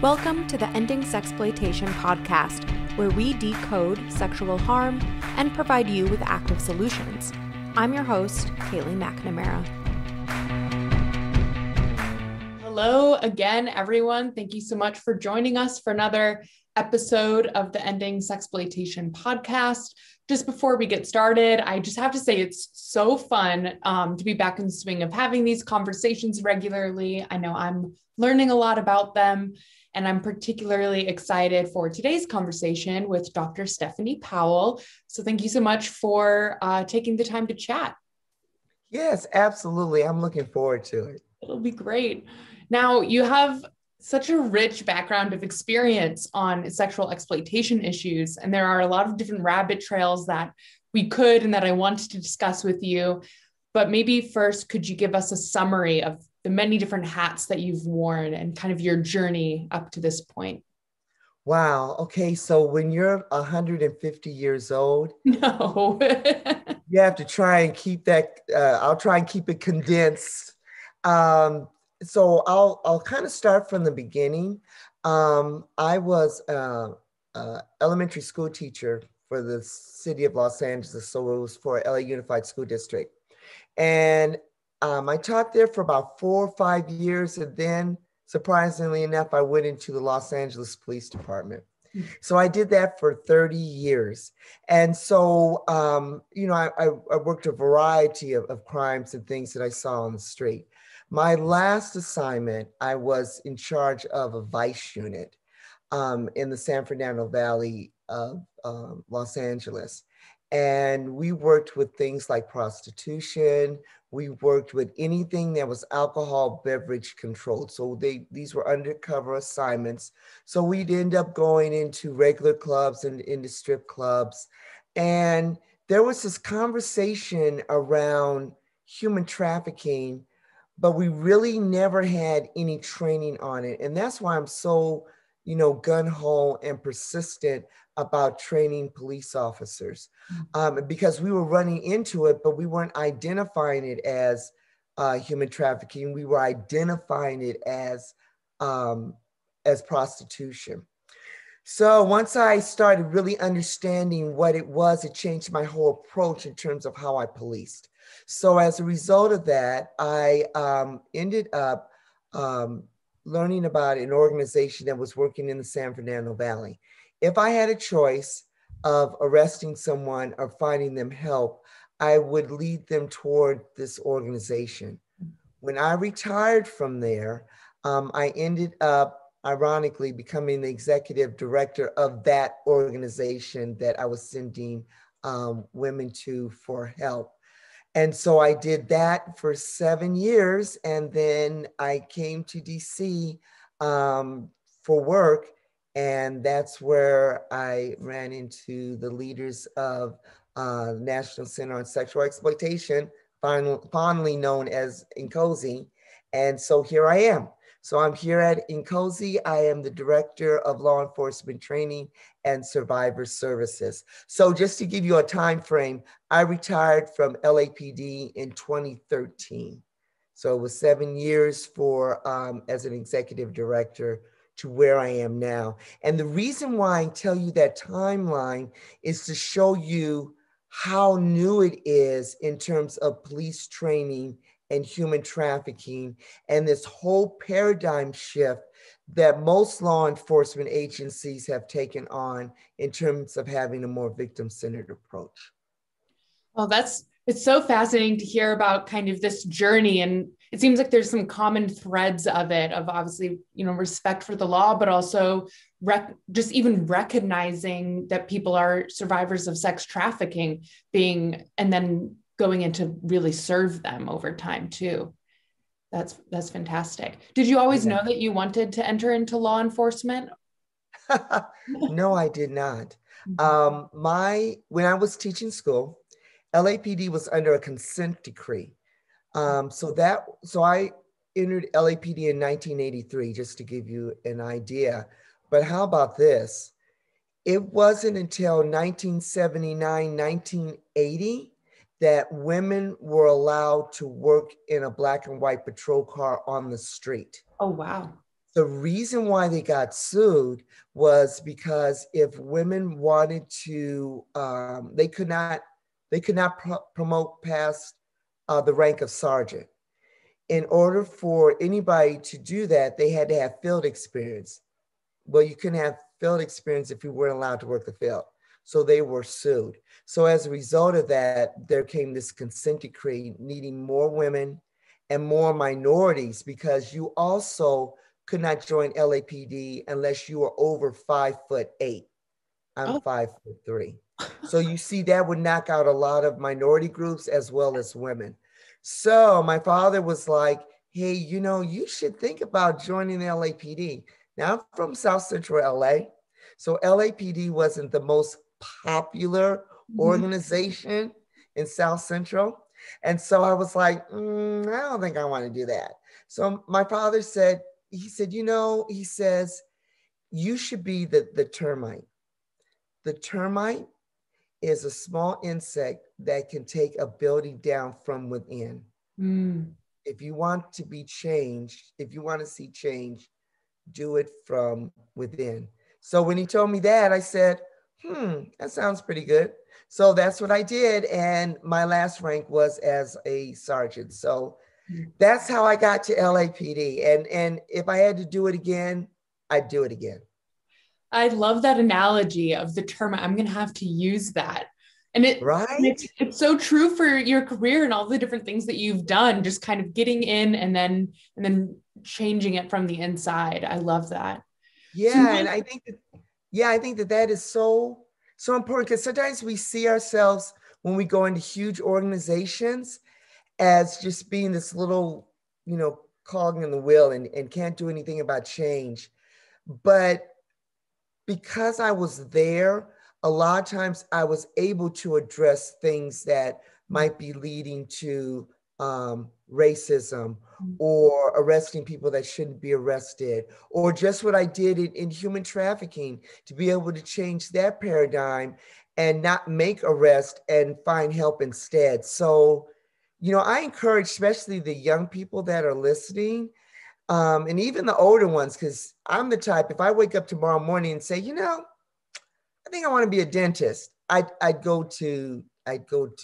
Welcome to the Ending Sexploitation podcast, where we decode sexual harm and provide you with active solutions. I'm your host, Kaylee McNamara. Hello again, everyone. Thank you so much for joining us for another episode of the Ending Sexploitation podcast. Just before we get started, I just have to say it's so fun to be back in the swing of having these conversations regularly. I know I'm learning a lot about them, and I'm particularly excited for today's conversation with Dr. Stephany Powell. So thank you so much for taking the time to chat. Yes, absolutely. I'm looking forward to it. It'll be great. Now, you have such a rich background of experience on sexual exploitation issues, and there are a lot of different rabbit trails that we could and that I wanted to discuss with you. But maybe first, could you give us a summary of the many different hats that you've worn and kind of your journey up to this point? Wow. Okay. So when you're 150 years old, No. you have to try and keep that. I'll try and keep it condensed. So I'll kind of start from the beginning. I was an elementary school teacher for the city of Los Angeles. So it was for LA Unified School District. And I taught there for about 4 or 5 years. And then surprisingly enough, I went into the Los Angeles Police Department. So I did that for 30 years. And so, I worked a variety of crimes and things that I saw on the street. My last assignment, I was in charge of a vice unit in the San Fernando Valley of Los Angeles. And we worked with things like prostitution. We worked with anything that was alcohol beverage controlled. So these were undercover assignments. So we'd end up going into regular clubs and into strip clubs. And there was this conversation around human trafficking, but we really never had any training on it. And that's why I'm so, gung-ho and persistent about training police officers, because we were running into it, but we weren't identifying it as human trafficking. We were identifying it as prostitution. So once I started really understanding what it was, it changed my whole approach in terms of how I policed. So as a result of that, I ended up learning about an organization that was working in the San Fernando Valley. If I had a choice of arresting someone or finding them help, I would lead them toward this organization. When I retired from there, I ended up, ironically, becoming the executive director of that organization that I was sending women to for help. And so I did that for 7 years. And then I came to DC for work. And that's where I ran into the leaders of National Center on Sexual Exploitation, fondly known as NCOSE. And so here I am. So I'm here at NCOSE. I am the Director of Law Enforcement Training and Survivor Services. So just to give you a time frame, I retired from LAPD in 2013. So it was 7 years for as an executive director to where I am now. And the reason why I tell you that timeline is to show you how new it is in terms of police training and human trafficking, and this whole paradigm shift that most law enforcement agencies have taken on in terms of having a more victim-centered approach. Well, it's so fascinating to hear about kind of this journey. And it seems like there's some common threads of it, of obviously, respect for the law, but also just even recognizing that people are survivors of sex trafficking and then going in to really serve them over time too. That's fantastic. Did you always know that you wanted to enter into law enforcement? No, I did not. When I was teaching school, LAPD was under a consent decree. So I entered LAPD in 1983, just to give you an idea. But how about this? It wasn't until 1979, 1980 that women were allowed to work in a black and white patrol car on the street. Oh, wow. The reason why they got sued was because if women wanted to, they could not promote past the rank of sergeant. In order for anybody to do that, they had to have field experience. Well, you couldn't have field experience if you weren't allowed to work the field. So they were sued. So as a result of that, there came this consent decree needing more women and more minorities, because you also could not join LAPD unless you were over 5'8". I'm Oh, 5'3". So you see, that would knock out a lot of minority groups as well as women. So my father was like, hey, you should think about joining the LAPD. Now I'm from South Central LA. So LAPD wasn't the most popular organization in South Central. And so I was like, I don't think I want to do that. So my father said, he says, you should be the termite. The termite is a small insect that can take a building down from within. If you want to be changed, if you want to see change, do it from within. So when he told me that, I said, that sounds pretty good. So that's what I did. And my last rank was as a sergeant. So that's how I got to LAPD. And if I had to do it again, I'd do it again. I love that analogy of the term. I'm going to have to use that. And Right? it's so true for your career and all the different things that you've done, just kind of getting in and then changing it from the inside. I love that. Yeah. And I think that is so important, because sometimes we see ourselves when we go into huge organizations as just being this little, cog in the wheel and can't do anything about change. But because I was there, a lot of times I was able to address things that might be leading to racism, or arresting people that shouldn't be arrested, or just what I did in human trafficking, to be able to change that paradigm and not make arrest and find help instead. So, I encourage especially the young people that are listening, and even the older ones, because I'm the type, if I wake up tomorrow morning and say, I think I want to be a dentist, I'd go to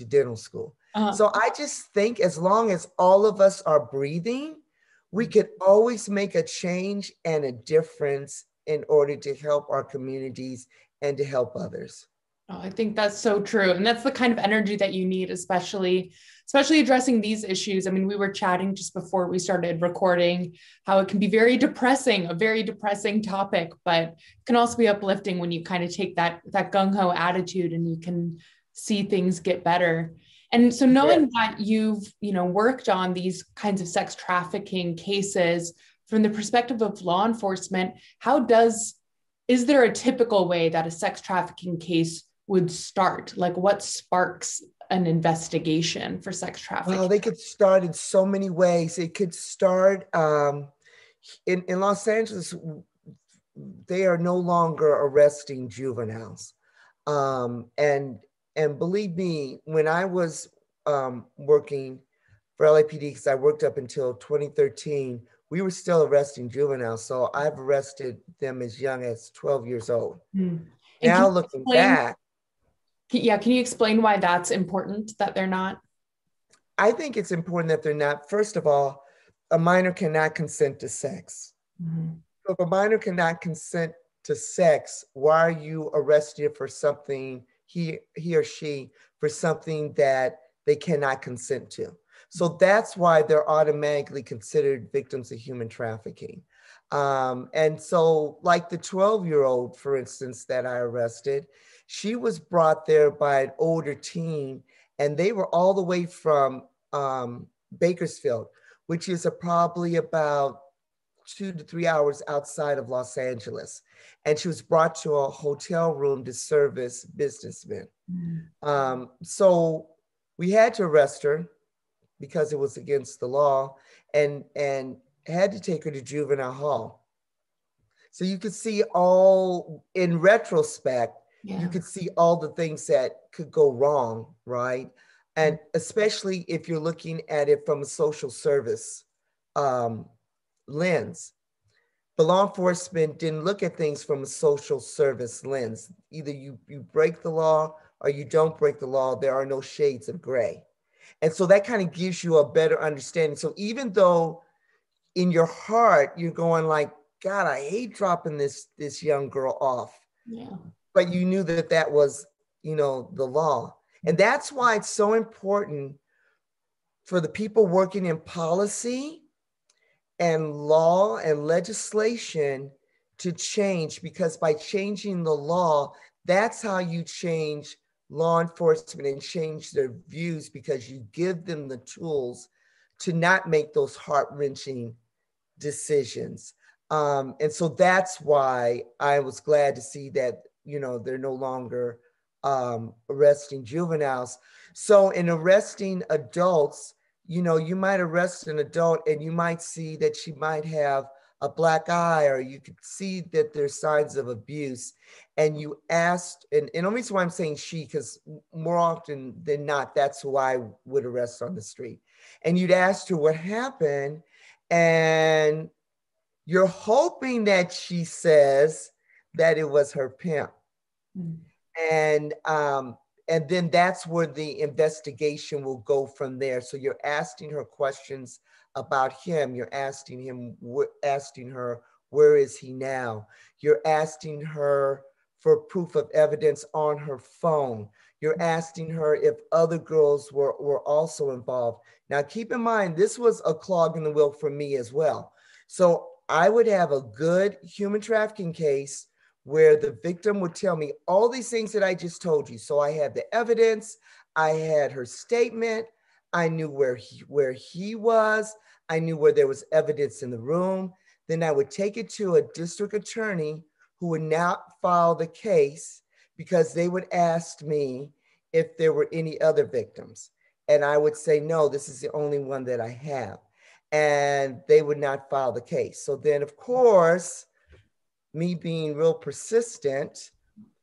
dental school. So I just think as long as all of us are breathing, we could always make a change and a difference in order to help our communities and to help others. Oh, I think that's so true. And that's the kind of energy that you need, especially addressing these issues. I mean, we were chatting just before we started recording how it can be very depressing, a very depressing topic, but it can also be uplifting when you kind of take that gung-ho attitude and you can see things get better. And so knowing that you've, worked on these kinds of sex trafficking cases from the perspective of law enforcement, is there a typical way that a sex trafficking case would start? Like, what sparks an investigation for sex trafficking? Well, they could start in so many ways. It could start in Los Angeles. They are no longer arresting juveniles, and believe me, when I was working for LAPD, because I worked up until 2013, we were still arresting juveniles. So I've arrested them as young as 12 years old. Now looking back. Yeah, can you explain why that's important, that they're not? I think it's important that they're not. First of all, a minor cannot consent to sex. So if a minor cannot consent to sex, why are you arresting for something, he or she, for something that they cannot consent to? So that's why they're automatically considered victims of human trafficking. And so like the 12-year-old, for instance, that I arrested, she was brought there by an older teen, and they were all the way from Bakersfield, which is probably about 2 to 3 hours outside of Los Angeles. And she was brought to a hotel room to service businessmen. So we had to arrest her because it was against the law, and had to take her to juvenile hall. So you could see all, in retrospect, you could see all the things that could go wrong, right? And especially if you're looking at it from a social service lens. But law enforcement didn't look at things from a social service lens. Either you break the law or you don't break the law. There are no shades of gray. And so that kind of gives you a better understanding. So even though in your heart, you're going like, God, I hate dropping this young girl off. Yeah. But you knew that that was, the law. And that's why it's so important for the people working in policy and law and legislation to change, because by changing the law, that's how you change law enforcement and change their views, because you give them the tools to not make those heart-wrenching decisions. And so that's why I was glad to see that, they're no longer arresting juveniles. So in arresting adults, you might arrest an adult and you might see that she might have a black eye, or you could see that there's signs of abuse. And you asked, and the only reason why I'm saying she, because more often than not, that's who I would arrest on the street. And you'd ask her what happened, and you're hoping that she says that it was her pimp. Mm. And then that's where the investigation will go from there. So you're asking her questions about him. You're asking her, where is he now? You're asking her for proof of evidence on her phone. You're asking her if other girls were also involved. Now, keep in mind, this was a clog in the wheel for me as well. So I would have a good human trafficking case where the victim would tell me all these things that I just told you. So I had the evidence, I had her statement, I knew where he was, I knew where there was evidence in the room. Then I would take it to a district attorney who would not file the case, because they would ask me if there were any other victims. And I would say, no, this is the only one that I have. And they would not file the case. So then, of course, me being real persistent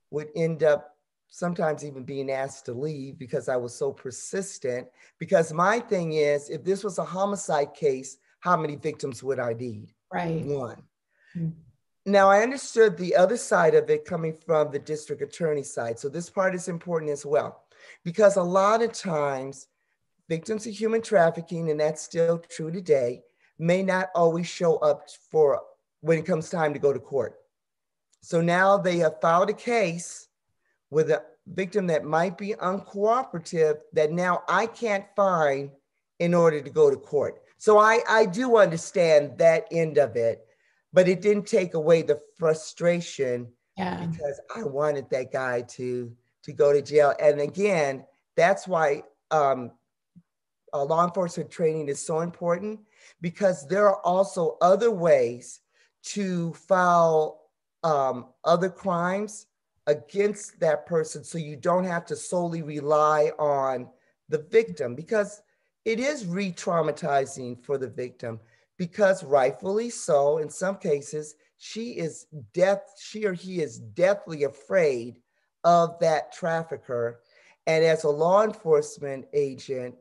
would end up sometimes even being asked to leave, because I was so persistent. Because my thing is, if this was a homicide case, how many victims would I need? Right. One. Mm-hmm. Now, I understood the other side of it coming from the district attorney side. So this part is important as well, because a lot of times victims of human trafficking, and that's still true today, may not always show up for when it comes time to go to court. So now they have filed a case with a victim that might be uncooperative, that now I can't find in order to go to court. So I do understand that end of it, but it didn't take away the frustration, because I wanted that guy to go to jail. And again, that's why law enforcement training is so important, because there are also other ways to file other crimes against that person, so you don't have to solely rely on the victim, because it is re-traumatizing for the victim, because rightfully so, in some cases, she or he is deathly afraid of that trafficker. And as a law enforcement agent,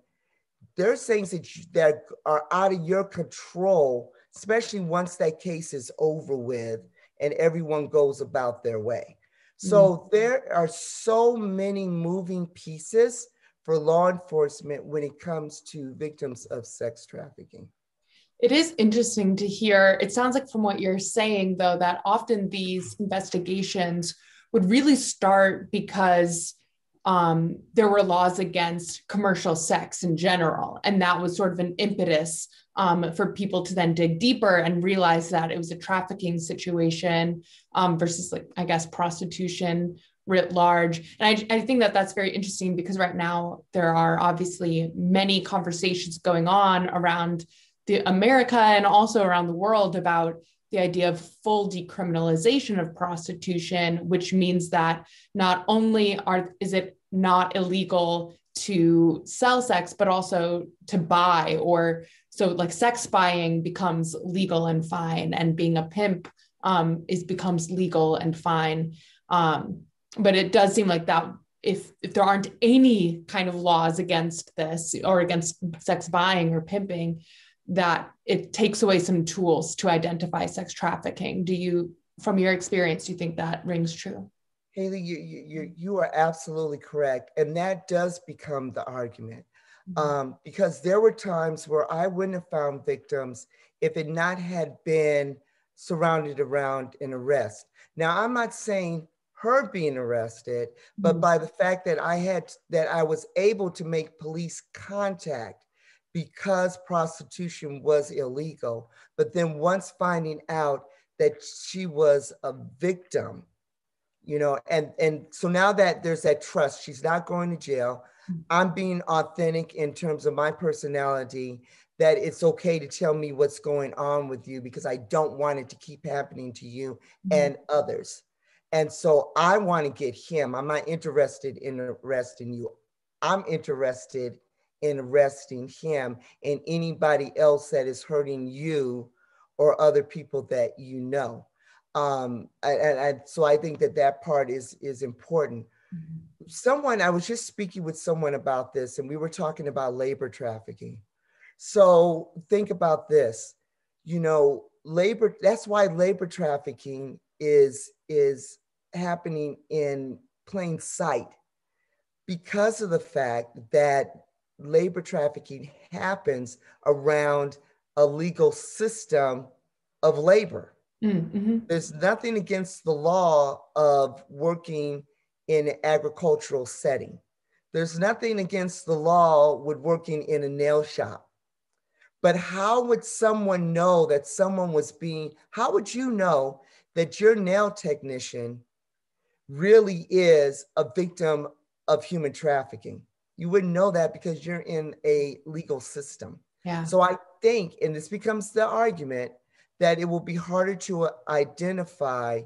there's things that are out of your control, especially once that case is over with and everyone goes about their way. So there are so many moving pieces for law enforcement when it comes to victims of sex trafficking. It is interesting to hear. It sounds like from what you're saying, though, that often these investigations would really start because there were laws against commercial sex in general. And that was sort of an impetus for people to then dig deeper and realize that it was a trafficking situation versus, like, I guess, prostitution writ large. And I think that that's very interesting, because right now there are obviously many conversations going on around America and also around the world about the idea of full decriminalization of prostitution, which means that not only is it not illegal to sell sex, but also to buy, or so like sex buying becomes legal and fine, and being a pimp becomes legal and fine. But it does seem like that if there aren't any kind of laws against this or against sex buying or pimping, that it takes away some tools to identify sex trafficking. Do you, from your experience, do you think that rings true? Haley, you are absolutely correct. And that does become the argument. Because there were times where I wouldn't have found victims if it not had been surrounded around an arrest. Now, I'm not saying her being arrested, but by the fact that I was able to make police contact because prostitution was illegal. But then once finding out that she was a victim, and so now that there's that trust, she's not going to jail. I'm being authentic in terms of my personality, that it's okay to tell me what's going on with you because I don't want it to keep happening to you and others. And so I want to get him. I'm not interested in arresting you. I'm interested in arresting him and anybody else that is hurting you or other people that you know. So I think that part is important. I was just speaking with someone about this, and we were talking about labor trafficking. So think about this, that's why labor trafficking is happening in plain sight, because of the fact that labor trafficking happens around a legal system of labor. There's nothing against the law of working in an agricultural setting. There's nothing against the law with working in a nail shop. But how would someone know that how would you know that your nail technician really is a victim of human trafficking? You wouldn't know that because you're in a legal system. Yeah. So I think, and this becomes the argument, that it will be harder to identify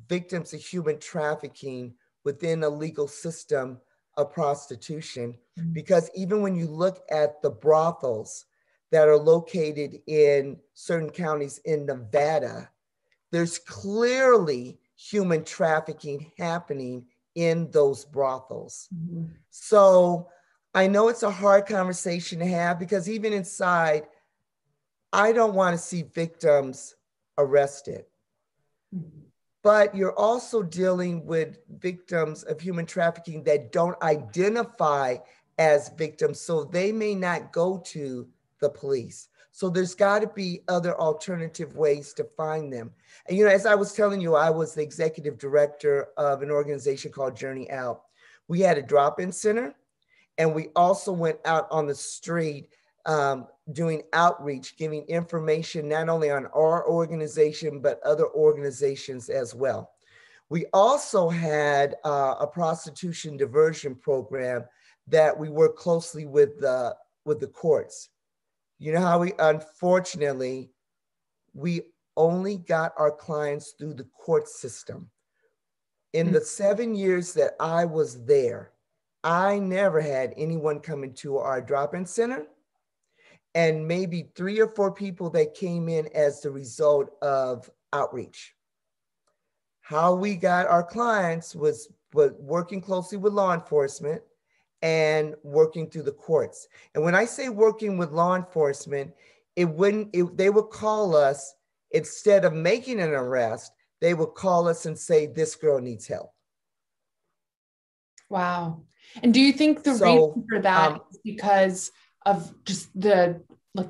victims of human trafficking within a legal system of prostitution. Because even when you look at the brothels that are located in certain counties in Nevada, there's clearly human trafficking happening in those brothels. So I know it's a hard conversation to have, because even inside, I don't want to see victims arrested. But you're also dealing with victims of human trafficking that don't identify as victims, so they may not go to the police. So there's got to be other alternative ways to find them. And, as I was telling you, I was the executive director of an organization called Journey Out. We had a drop-in center, and we also went out on the street doing outreach, giving information not only on our organization, but other organizations as well. We also had a prostitution diversion program that we work closely with the courts. You know how unfortunately, we only got our clients through the court system. In the 7 years that I was there, I never had anyone come into our drop-in center, and maybe 3 or 4 people that came in as the result of outreach. How we got our clients was working closely with law enforcement and working through the courts. And when I say working with law enforcement, they would call us, instead of making an arrest, they would call us and say, this girl needs help. Wow. And do you think the reason for that is because of just the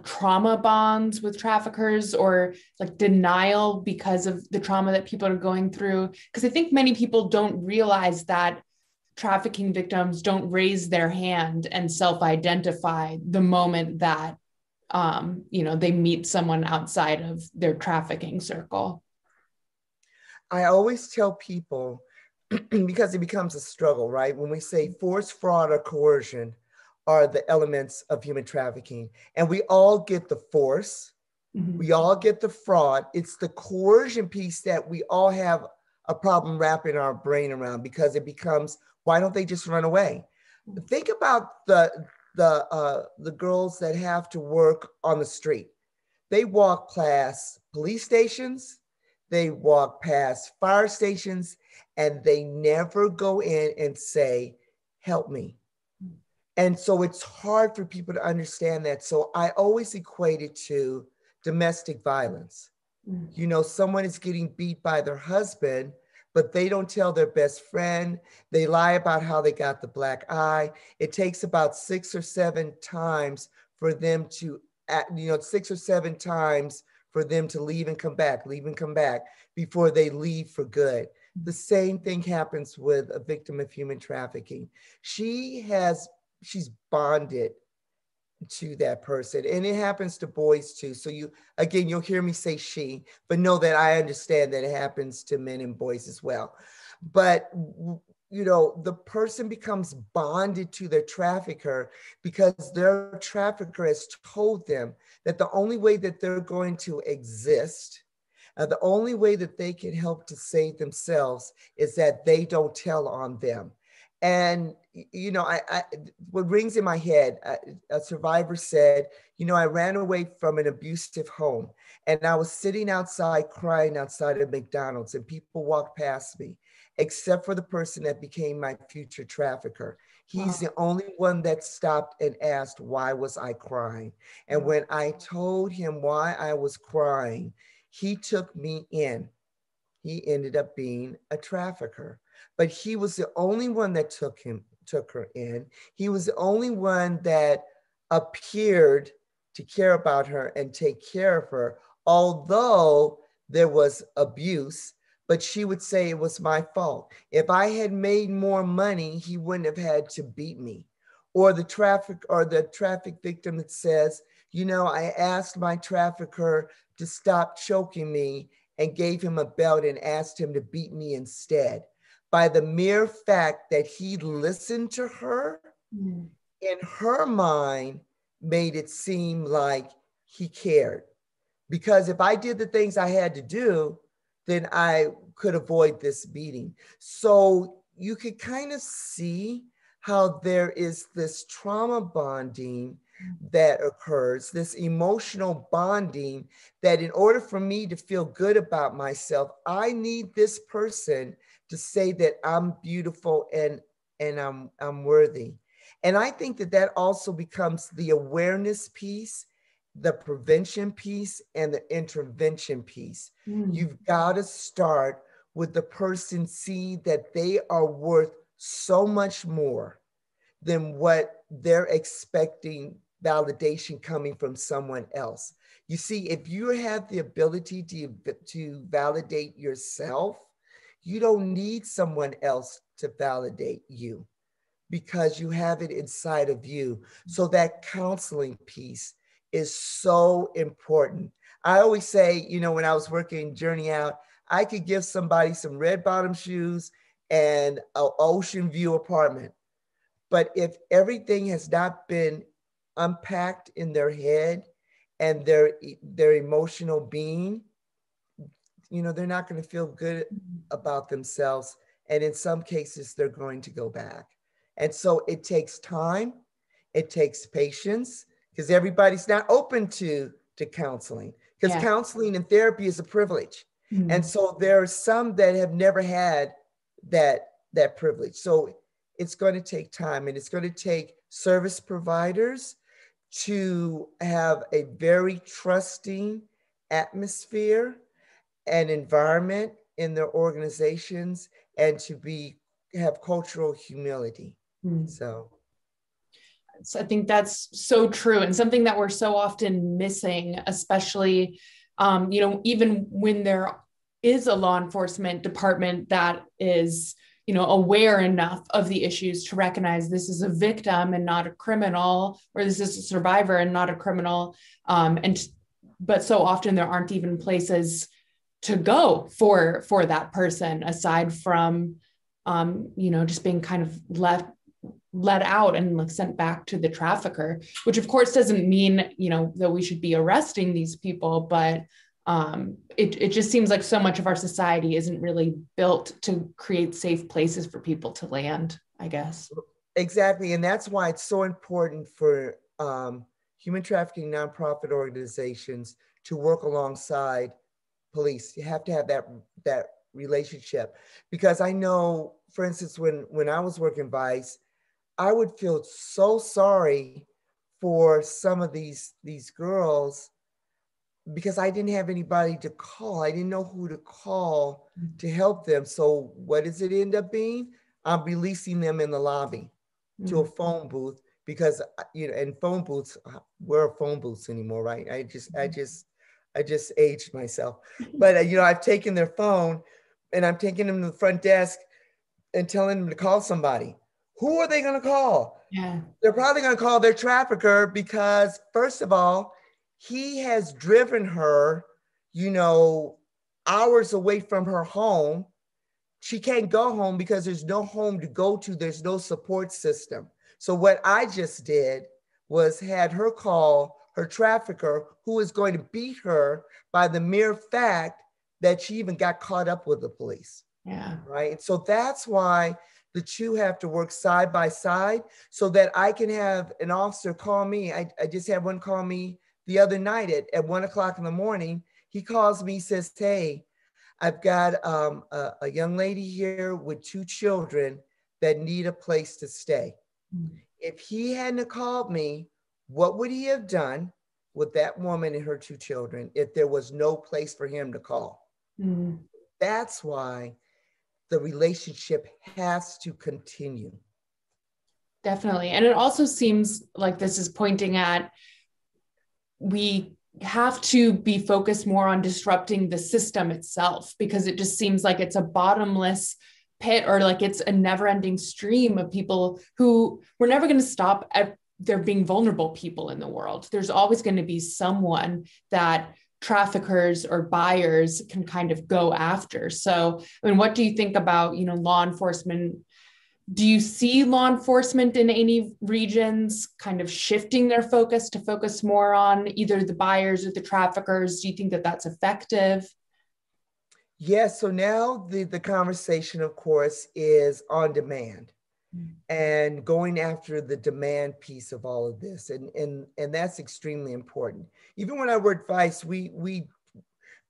trauma bonds with traffickers, or denial because of the trauma that people are going through? Because I think many people don't realize that trafficking victims don't raise their hand and self-identify the moment that they meet someone outside of their trafficking circle. I always tell people, because it becomes a struggle, right? When we say force, fraud, or coercion are the elements of human trafficking, and we all get the force, we all get the fraud. It's the coercion piece that we all have a problem wrapping our brain around, because it becomes, why don't they just run away? Think about the girls that have to work on the street. They walk past police stations, they walk past fire stations, and they never go in and say, help me. And so it's hard for people to understand that. So I always equate it to domestic violence. You know, someone is getting beat by their husband, but they don't tell their best friend. They lie about how they got the black eye. It takes about 6 or 7 times for them to, 6 or 7 times for them to leave and come back before they leave for good. The same thing happens with a victim of human trafficking. She's bonded to that person, and it happens to boys too. So you'll hear me say she, but know that I understand that it happens to men and boys as well. But the person becomes bonded to their trafficker because their trafficker has told them that the only way that they're going to exist, the only way that they can help to save themselves, is that they don't tell on them. And, what rings in my head, a survivor said, I ran away from an abusive home and I was sitting outside crying outside of McDonald's, and people walked past me, except for the person that became my future trafficker. He's the only one that stopped and asked, why was I crying? And when I told him why I was crying, he took me in. He ended up being a trafficker, but he was the only one that took her in. He was the only one that appeared to care about her and take care of her, although there was abuse. But she would say it was my fault. If I had made more money, he wouldn't have had to beat me. Or the traffic victim that says, I asked my trafficker to stop choking me and gave him a belt and asked him to beat me instead. By the mere fact that he listened to her, in her mind, made it seem like he cared. Because if I did the things I had to do, then I could avoid this beating. So you could kind of see how there is this trauma bonding that occurs, this emotional bonding, that in order for me to feel good about myself, I need this person to say that I'm beautiful and I'm worthy. And I think that also becomes the awareness piece, the prevention piece, and the intervention piece. You've got to start with the person see that they are worth so much more than what they're expecting validation coming from someone else. You see, if you have the ability to validate yourself, you don't need someone else to validate you because you have it inside of you. So that counseling piece is so important. I always say, when I was working Journey Out, I could give somebody some red bottom shoes and an ocean view apartment. But if everything has not been unpacked in their head and their emotional being, they're not going to feel good about themselves. And in some cases, they're going to go back. And so it takes time, it takes patience, because everybody's not open to counseling, because counseling and therapy is a privilege. And so there are some that have never had that privilege. So it's going to take time, and it's going to take service providers to have a very trusting atmosphere and environment in their organizations, and to have cultural humility. So I think that's so true, and something that we're so often missing, especially, even when there is a law enforcement department that is, aware enough of the issues to recognize this is a victim and not a criminal, or this is a survivor and not a criminal. But so often there aren't even places to go for that person, aside from, just being kind of let out and sent back to the trafficker, which of course doesn't mean, that we should be arresting these people, but it just seems like so much of our society isn't really built to create safe places for people to land, I guess. Exactly. And that's why it's so important for human trafficking nonprofit organizations to work alongside police. You have to have that relationship, because I know, for instance, when I was working Vice, I would feel so sorry for some of these girls because I didn't have anybody to call. I didn't know who to call to help them. So what does it end up being? I'm releasing them in the lobby to a phone booth because, and phone booths, where are phone booths anymore, right? I just aged myself. But, I've taken their phone and I'm taking them to the front desk and telling them to call somebody. Who are they going to call? Yeah. They're probably going to call their trafficker because, first of all, he has driven her, hours away from her home. She can't go home because there's no home to go to. There's no support system. So what I just did was had her call her trafficker, who is going to beat her by the mere fact that she even got caught up with the police. Yeah. Right. So that's why the two have to work side by side so that I can have an officer call me. I just had one call me the other night at 1 o'clock in the morning. He calls me, says, hey, I've got a young lady here with 2 children that need a place to stay. If he hadn't called me, what would he have done with that woman and her 2 children if there was no place for him to call? That's why the relationship has to continue. Definitely. And it also seems like this is pointing at, we have to be focused more on disrupting the system itself, because it just seems like it's a bottomless pit, or like it's a never-ending stream of people who we're never going to stop at there being vulnerable people in the world. There's always going to be someone that traffickers or buyers can kind of go after. So, I mean, what do you think about, law enforcement? Do you see law enforcement in any regions kind of shifting their focus to focus more on either the buyers or the traffickers? Do you think that that's effective? Yes. So now the conversation, of course, is on demand and going after the demand piece of all of this. And that's extremely important. Even when I work vice, we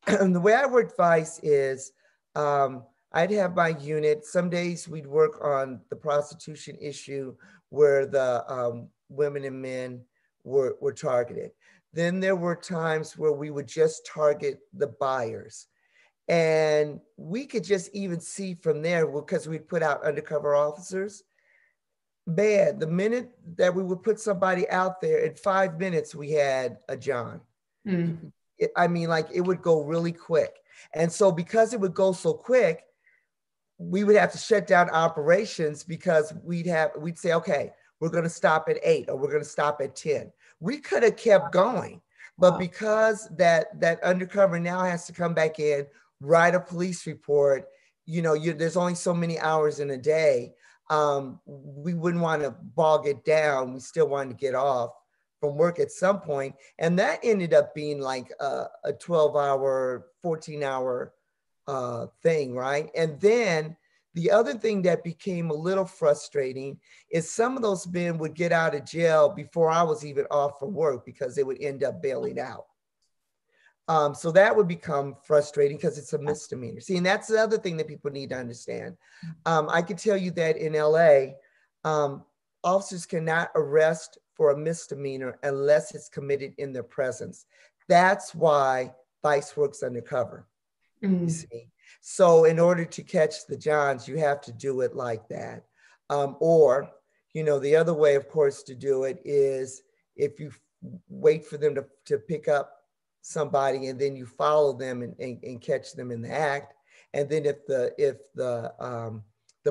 the way I work vice is I'd have my unit. Some days we'd work on the prostitution issue where the women and men were targeted. Then there were times where we would just target the buyers. And we could just even see from there, because we'd put out undercover officers. Man, the minute that we would put somebody out there, in 5 minutes, we had a John. It would go really quick. And so because it would go so quick, we would have to shut down operations because we'd say, okay, we're going to stop at 8 or we're going to stop at 10. We could have kept going, but because that undercover now has to come back in, write a police report, there's only so many hours in a day. We wouldn't want to bog it down. We still wanted to get off from work at some point. And that ended up being like a 12-hour, 14-hour thing, right? And then the other thing that became a little frustrating is some of those men would get out of jail before I was even off from work because they would end up bailing out. So that would become frustrating because it's a misdemeanor. See, and that's the other thing that people need to understand. I can tell you that in LA, officers cannot arrest for a misdemeanor unless it's committed in their presence. That's why vice works undercover. You see? So in order to catch the Johns, you have to do it like that. Or, the other way, of course, to do it is if you wait for them to pick up somebody and then you follow them and catch them in the act. And then if the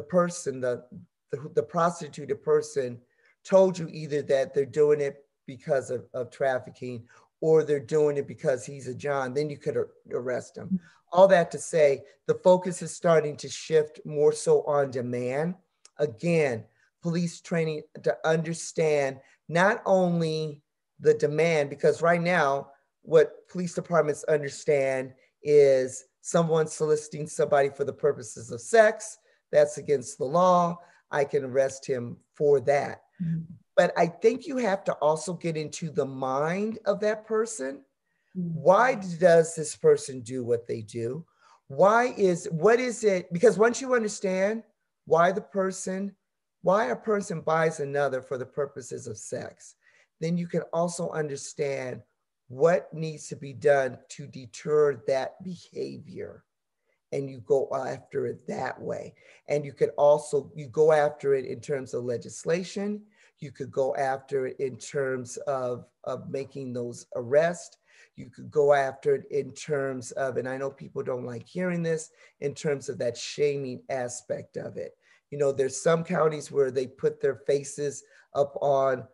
person, the prostituted person told you either that they're doing it because of trafficking or they're doing it because he's a John, then you could arrest him. All that to say, the focus is starting to shift more so on demand. Again, police training to understand not only the demand, because right now, what police departments understand is someone soliciting somebody for the purposes of sex. That's against the law. I can arrest him for that. But I think you have to also get into the mind of that person. Why does this person do what they do? What is it? Because once you understand why the person why a person buys another for the purposes of sex, then you can also understand what needs to be done to deter that behavior. And you go after it that way. And you could also, you go after it in terms of legislation. You could go after it in terms of making those arrests. You could go after it in terms of, and I know people don't like hearing this, in terms of that shaming aspect of it. You know, there's some counties where they put their faces up on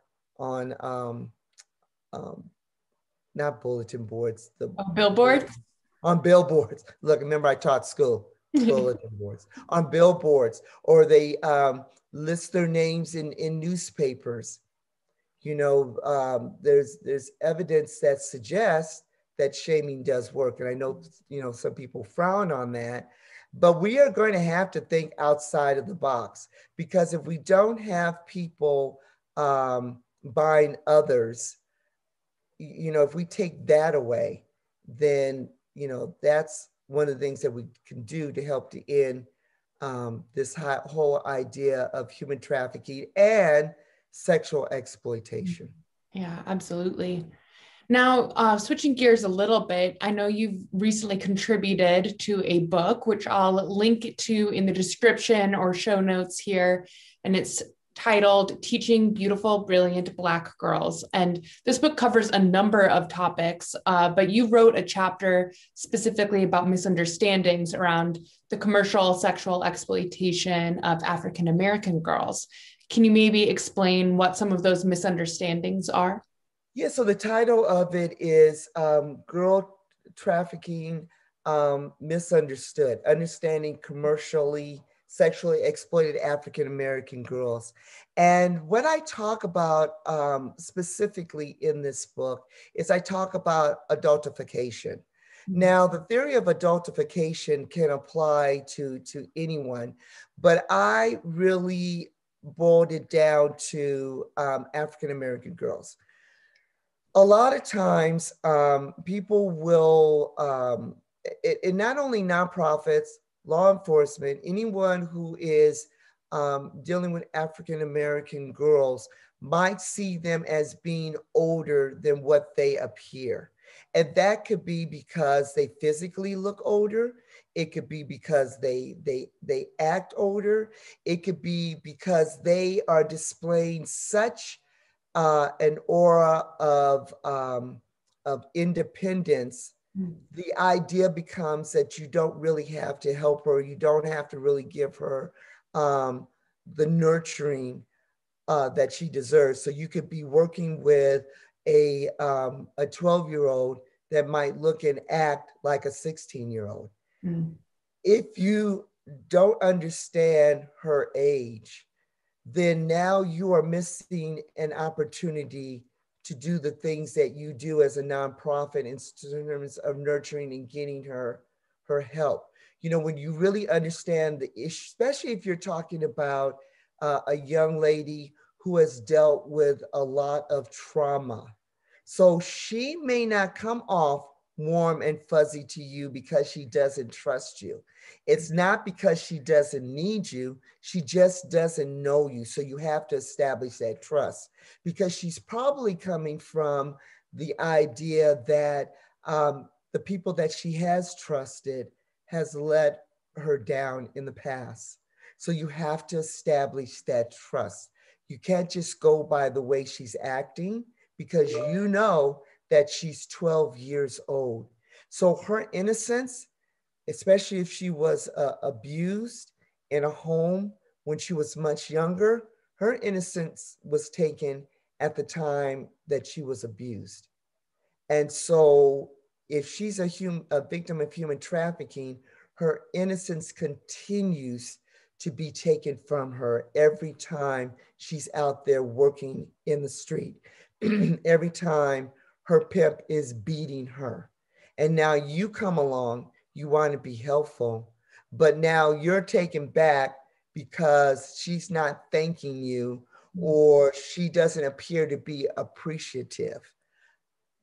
not bulletin boards, Billboards. on billboards. Look, remember I taught school, bulletin boards, on billboards, or they list their names in newspapers. You know, there's evidence that suggests that shaming does work. And I know, you know, some people frown on that, but we are going to have to think outside of the box, because if we don't have people buying others, you know, if we take that away, then, you know, that's one of the things that we can do to help to end this whole idea of human trafficking and sexual exploitation. Yeah, absolutely. Now, switching gears a little bit, I know you've recently contributed to a book, which I'll link to in the description or show notes here. And it's titled Teaching Beautiful, Brilliant Black Girls. And this book covers a number of topics, but you wrote a chapter specifically about misunderstandings around the commercial sexual exploitation of African American girls. Can you maybe explain what some of those misunderstandings are? Yeah, so the title of it is Girl Trafficking Misunderstood, Understanding Commercially Sexually Exploited African American Girls. And what I talk about specifically in this book is I talk about adultification. Now, the theory of adultification can apply to anyone, but I really boiled it down to African American girls. A lot of times, people will, and not only nonprofits, law enforcement, anyone who is dealing with African American girls might see them as being older than what they appear. And that could be because they physically look older. It could be because they act older. It could be because they are displaying such an aura of independence. The idea becomes that you don't really have to help her. You don't have to really give her the nurturing that she deserves. So you could be working with a 12-year-old that might look and act like a 16-year-old. Mm. If you don't understand her age, then now you are missing an opportunity to do the things that you do as a nonprofit in terms of nurturing and getting her help. You know, when you really understand the issue, especially if you're talking about a young lady who has dealt with a lot of trauma. So she may not come off warm and fuzzy to you because she doesn't trust you. It's not because she doesn't need you. She just doesn't know you. So you have to establish that trust, because she's probably coming from the idea that the people that she has trusted has let her down in the past. So you have to establish that trust. You can't just go by the way she's acting, because you know that she's 12 years old. So her innocence, especially if she was abused in a home when she was much younger, her innocence was taken at the time that she was abused. And so if she's a victim of human trafficking, her innocence continues to be taken from her every time she's out there working in the street, every time her pimp is beating her. And now you come along, you want to be helpful, but now you're taken back because she's not thanking you, or she doesn't appear to be appreciative.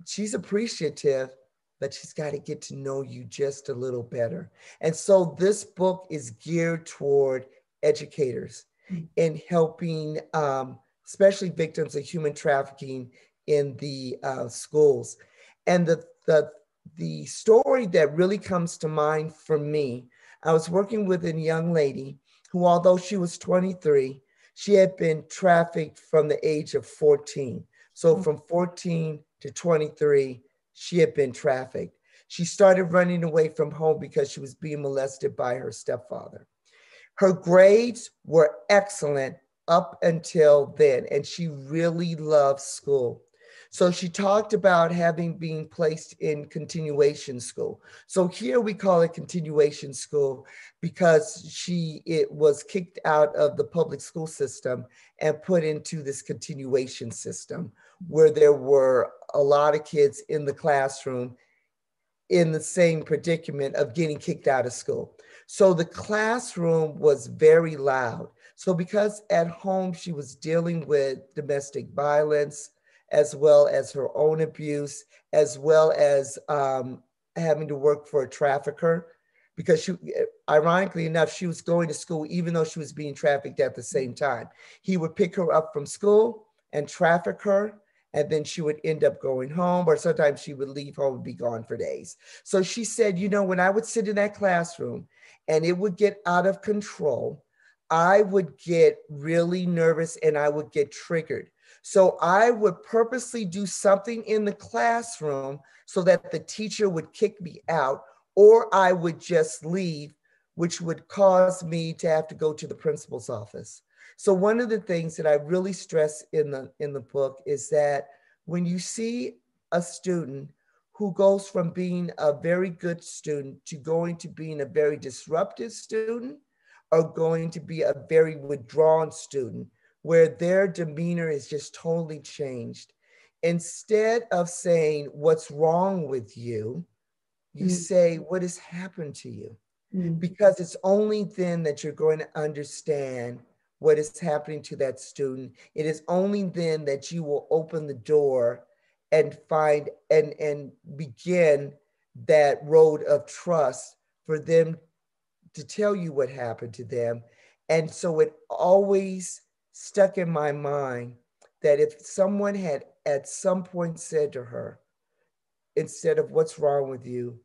She's appreciative, but she's got to get to know you just a little better. And so this book is geared toward educators. in helping, especially victims of human trafficking in the schools. And the story that really comes to mind for me, I was working with a young lady who, although she was 23, she had been trafficked from the age of 14. So from 14 to 23, she had been trafficked. She started running away from home because she was being molested by her stepfather. Her grades were excellent up until then, and she really loved school. So she talked about having been placed in continuation school. So here we call it continuation school because it was kicked out of the public school system and put into this continuation system where there were a lot of kids in the classroom in the same predicament of getting kicked out of school. So the classroom was very loud. So because at home she was dealing with domestic violence, as well as her own abuse, as well as having to work for a trafficker, because she, ironically enough, she was going to school even though she was being trafficked at the same time. He would pick her up from school and traffic her, and then she would end up going home, or sometimes she would leave home and be gone for days. So she said, you know, when I would sit in that classroom and it would get out of control, I would get really nervous and I would get triggered. So I would purposely do something in the classroom so that the teacher would kick me out, or I would just leave, which would cause me to have to go to the principal's office. So one of the things that I really stress in the book is that when you see a student who goes from being a very good student to going to being a very disruptive student, or going to be a very withdrawn student, where their demeanor is just totally changed. Instead of saying, what's wrong with you, you say, what has happened to you? Because it's only then that you're going to understand what is happening to that student. It is only then that you will open the door and find and begin that road of trust for them to tell you what happened to them. And so it always stuck in my mind that if someone had at some point said to her, instead of what's wrong with you,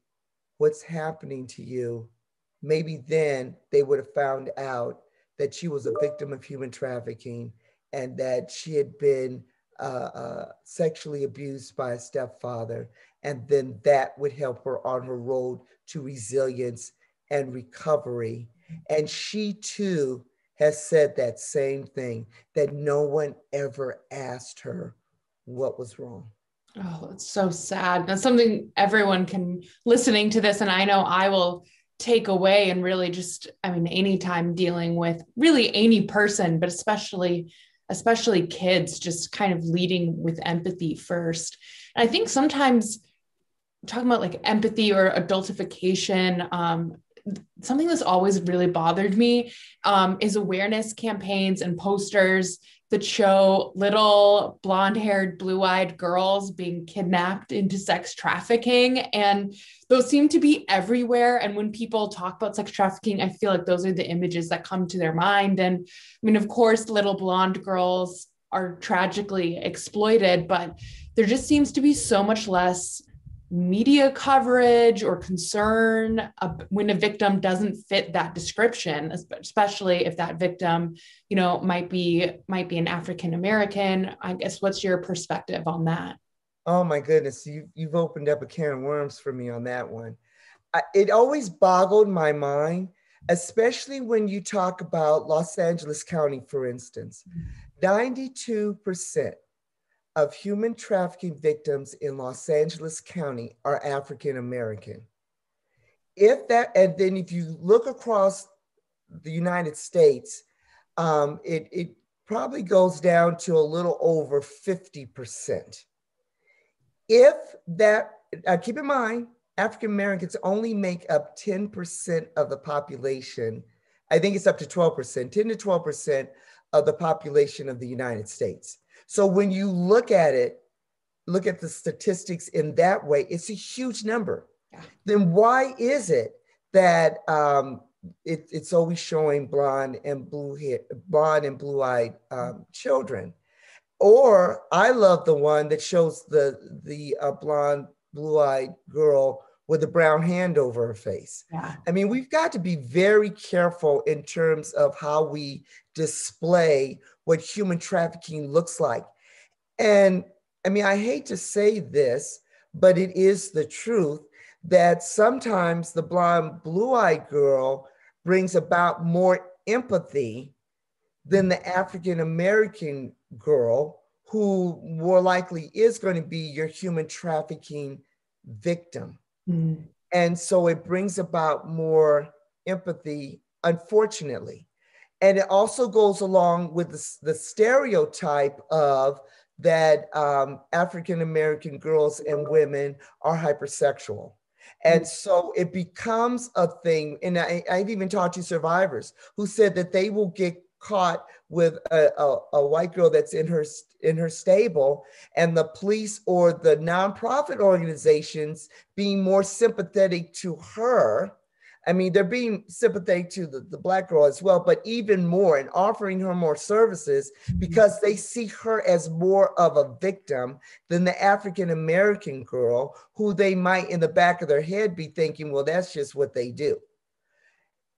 what's happening to you, maybe then they would have found out that she was a victim of human trafficking and that she had been sexually abused by a stepfather. And then that would help her on her road to resilience and recovery. And she too has said that same thing, that no one ever asked her what was wrong. Oh, it's so sad. That's something everyone can, listening to this, and I know I will take away, and really just, I mean, anytime dealing with really any person, but especially kids, just kind of leading with empathy first. And I think sometimes talking about like empathy or adultification, something that's always really bothered me is awareness campaigns and posters that show little blonde-haired, blue-eyed girls being kidnapped into sex trafficking. And those seem to be everywhere. And when people talk about sex trafficking, I feel like those are the images that come to their mind. And I mean, of course, little blonde girls are tragically exploited, but there just seems to be so much less media coverage or concern when a victim doesn't fit that description, especially if that victim, you know, might be an African American. I guess, what's your perspective on that? Oh my goodness, you've opened up a can of worms for me on that one. It always boggled my mind, especially when you talk about Los Angeles County, for instance. 92% of human trafficking victims in Los Angeles County are African American. And then if you look across the United States, it probably goes down to a little over 50%. If that, keep in mind, African Americans only make up 10% of the population. I think it's up to 12%, 10 to 12% of the population of the United States. So when you look at the statistics in that way, it's a huge number. Yeah. Then why is it that it's always showing blonde and blue-eyed children. Or I love the one that shows the blonde, blue-eyed girl with a brown hand over her face. Yeah. I mean, we've got to be very careful in terms of how we display what human trafficking looks like. And I mean, I hate to say this, but it is the truth that sometimes the blonde, blue-eyed girl brings about more empathy than the African American girl, who more likely is going to be your human trafficking victim. Mm. And so it brings about more empathy, unfortunately. And it also goes along with the stereotype of that African American girls and women are hypersexual. And so it becomes a thing. And I've even talked to survivors who said that they will get caught with a white girl that's in her stable, and the police or the nonprofit organizations being more sympathetic to her. I mean, they're being sympathetic to the Black girl as well, but even more, and offering her more services because they see her as more of a victim than the African American girl, who they might in the back of their head be thinking, well, that's just what they do.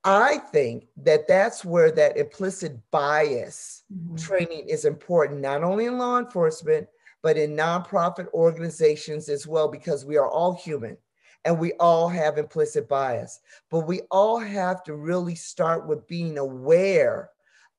I think that that's where that implicit bias training is important, not only in law enforcement, but in nonprofit organizations as well, because we are all human and we all have implicit bias. But we all have to really start with being aware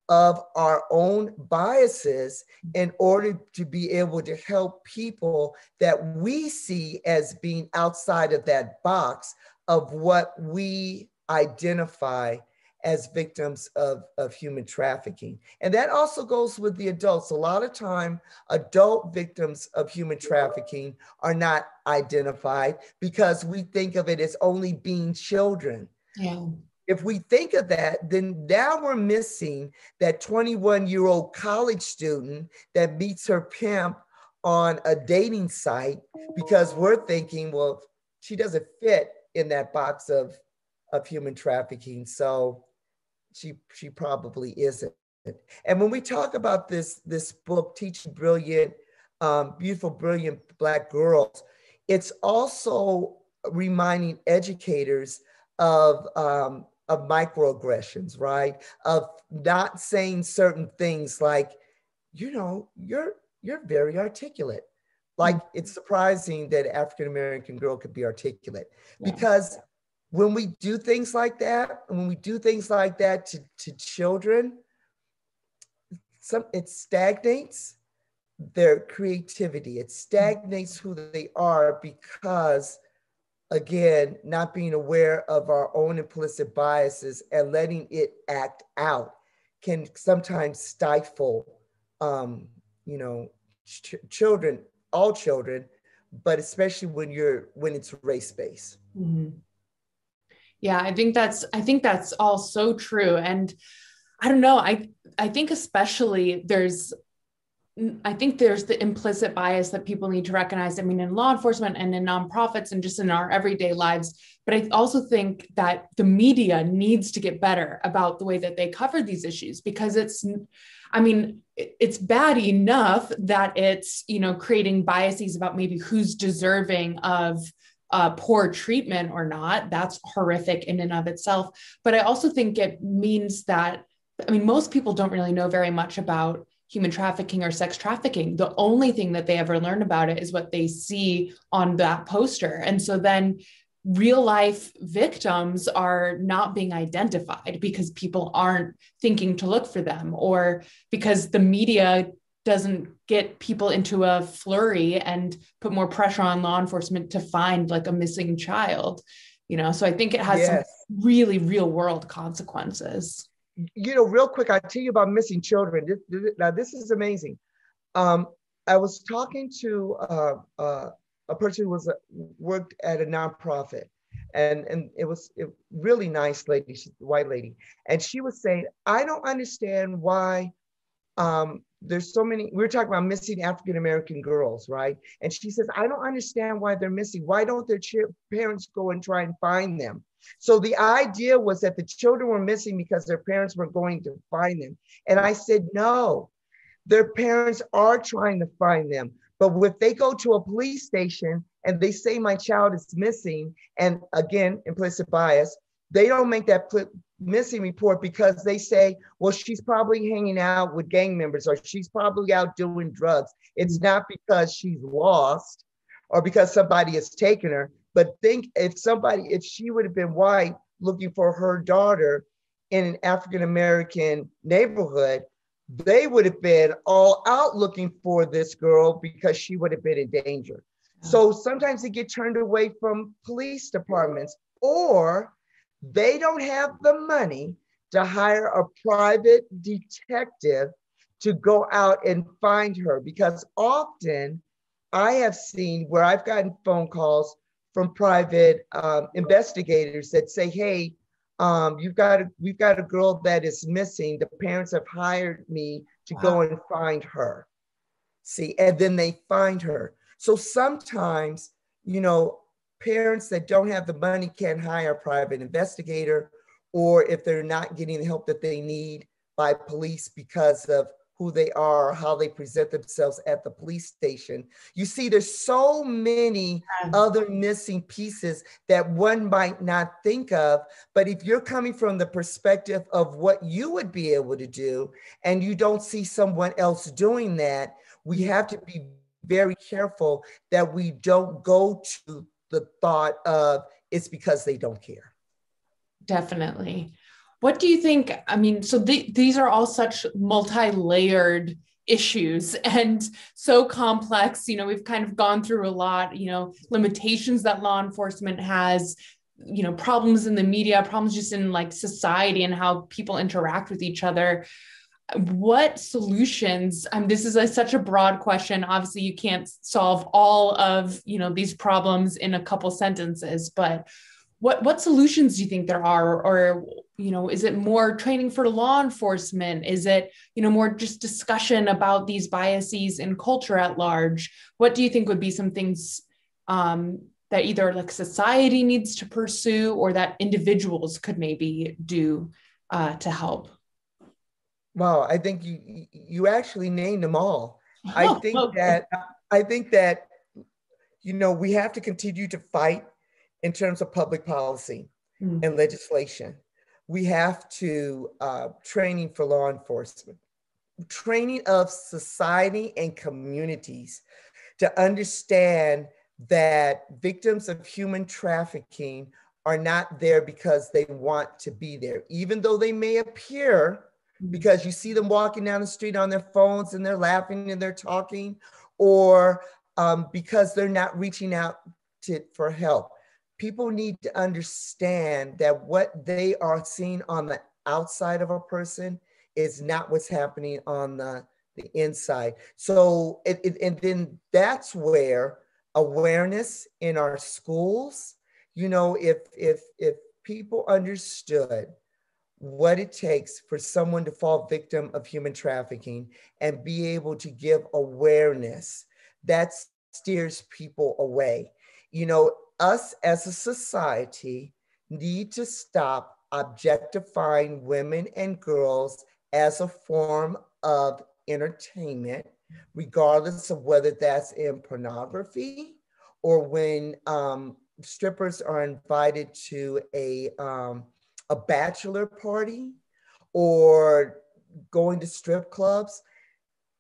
of our own biases in order to be able to help people that we see as being outside of that box of what we identify as victims of human trafficking. And that also goes with the adults. A lot of time, adult victims of human trafficking are not identified because we think of it as only being children. Yeah. If we think of that, then now we're missing that 21-year-old college student that meets her pimp on a dating site, because we're thinking, well, she doesn't fit in that box of human trafficking, so she probably isn't. And when we talk about this book, Teaching Brilliant, Beautiful, Brilliant Black Girls, it's also reminding educators of microaggressions, right? Of not saying certain things like, you know, you're very articulate. Like, it's surprising that an African-American girl could be articulate, because when we do things like that, to children, it stagnates their creativity. It stagnates who they are, because, again, not being aware of our own implicit biases and letting it act out can sometimes stifle, children, all children, but especially when it's race-based. Mm-hmm. Yeah, I think that's all so true. And I don't know, I think especially there's the implicit bias that people need to recognize. I mean, in law enforcement and in nonprofits and just in our everyday lives. But I also think that the media needs to get better about the way that they cover these issues, because it's bad enough that it's, creating biases about maybe who's deserving of poor treatment or not. That's horrific in and of itself. But I also think it means that, most people don't really know very much about human trafficking or sex trafficking. The only thing that they ever learn about it is what they see on that poster. And so then real life victims are not being identified because people aren't thinking to look for them, or because the media doesn't get people into a flurry and put more pressure on law enforcement to find like a missing child, So I think it has some really real world consequences. Real quick, I'll tell you about missing children. Now, this is amazing. I was talking to a person who worked at a nonprofit, and it was a really nice lady, she's a white lady, and she was saying, I don't understand why there's so many. We were talking about missing African-American girls, right? And she says, I don't understand why they're missing. Why don't their parents go and try and find them? So the idea was that the children were missing because their parents were going to find them. And I said, no, their parents are trying to find them. But if they go to a police station and they say my child is missing, and again, implicit bias, they don't make that missing report because they say, well, she's probably hanging out with gang members or she's probably out doing drugs. It's not because she's lost or because somebody has taken her. But think if she would have been white looking for her daughter in an African-American neighborhood, they would have been all out looking for this girl because she would have been in danger. So sometimes they get turned away from police departments, or they don't have the money to hire a private detective to go out and find her. Because often I have seen where I've gotten phone calls from private investigators that say, hey, we've got a girl that is missing. The parents have hired me to go and find her. See, and then they find her. So sometimes, parents that don't have the money can't hire a private investigator, or if they're not getting the help that they need by police because of who they are, how they present themselves at the police station. You see, there's so many other missing pieces that one might not think of. But if you're coming from the perspective of what you would be able to do, and you don't see someone else doing that, we have to be very careful that we don't go to the thought of it's because they don't care. Definitely. What do you think? I mean, so these are all such multi-layered issues and so complex. We've kind of gone through a lot, limitations that law enforcement has, problems in the media, problems just in like society and how people interact with each other. What solutions, this is such a broad question. Obviously, you can't solve all of, these problems in a couple sentences, but what solutions do you think there are? Or, is it more training for law enforcement? Is it, more just discussion about these biases in culture at large? What do you think would be some things that either like society needs to pursue or that individuals could maybe do to help? Wow, I think you actually named them all. I think that we have to continue to fight in terms of public policy and legislation. We have to training for law enforcement, training of society and communities to understand that victims of human trafficking are not there because they want to be there, even though they may appear, because you see them walking down the street on their phones and they're laughing and they're talking, or because they're not reaching out for help. People need to understand that what they are seeing on the outside of a person is not what's happening on the inside. So, and then that's where awareness in our schools, if people understood what it takes for someone to fall victim of human trafficking and be able to give awareness, that steers people away. Us as a society need to stop objectifying women and girls as a form of entertainment, regardless of whether that's in pornography or when strippers are invited to a bachelor party or going to strip clubs.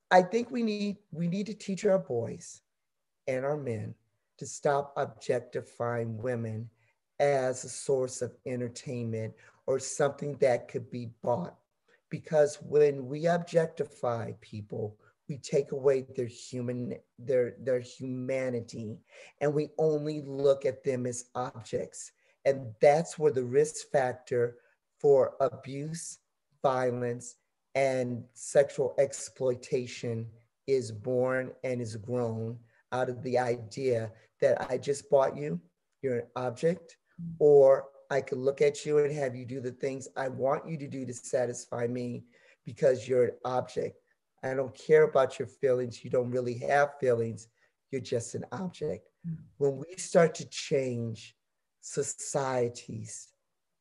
I think we need to teach our boys and our men to stop objectifying women as a source of entertainment or something that could be bought. Because when we objectify people, we take away their humanity, and we only look at them as objects. And that's where the risk factor for abuse, violence, and sexual exploitation is born and is grown out of the idea that I just bought you, you're an object, or I could look at you and have you do the things I want you to do to satisfy me because you're an object. I don't care about your feelings. You don't really have feelings. You're just an object. When we start to change society's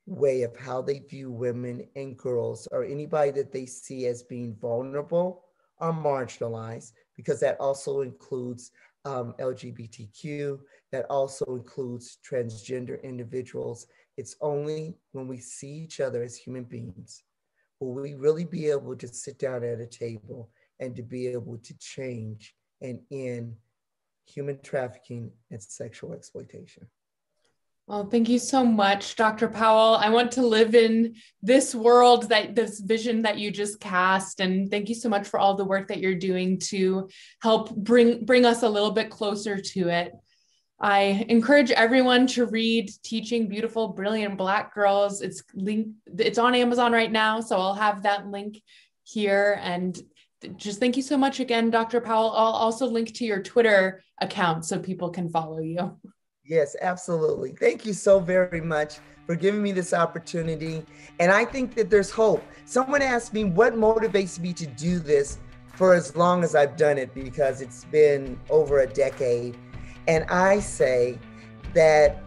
way of how they view women and girls, or anybody that they see as being vulnerable or marginalized, because that also includes LGBTQ, that also includes transgender individuals. It's only when we see each other as human beings will we really be able to sit down at a table and to be able to change and end human trafficking and sexual exploitation. Well, thank you so much, Dr. Powell. I want to live in this world, this vision that you just cast. And thank you so much for all the work that you're doing to help bring us a little bit closer to it. I encourage everyone to read Teaching Beautiful, Brilliant Black Girls. It's on Amazon right now, so I'll have that link here. And just thank you so much again, Dr. Powell. I'll also link to your Twitter account so people can follow you. Yes, absolutely. Thank you so very much for giving me this opportunity. And I think that there's hope. Someone asked me what motivates me to do this for as long as I've done it, because it's been over a decade. And I say that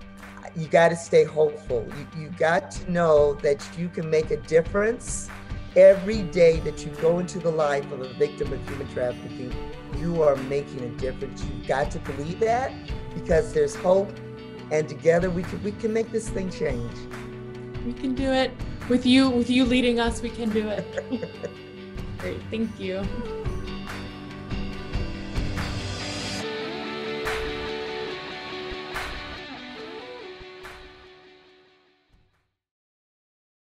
you got to stay hopeful. You got to know that you can make a difference every day that you go into the life of a victim of human trafficking. You are making a difference. You've got to believe that, because there's hope, and together we can make this thing change. We can do it. With you leading us, we can do it. Great, thank you.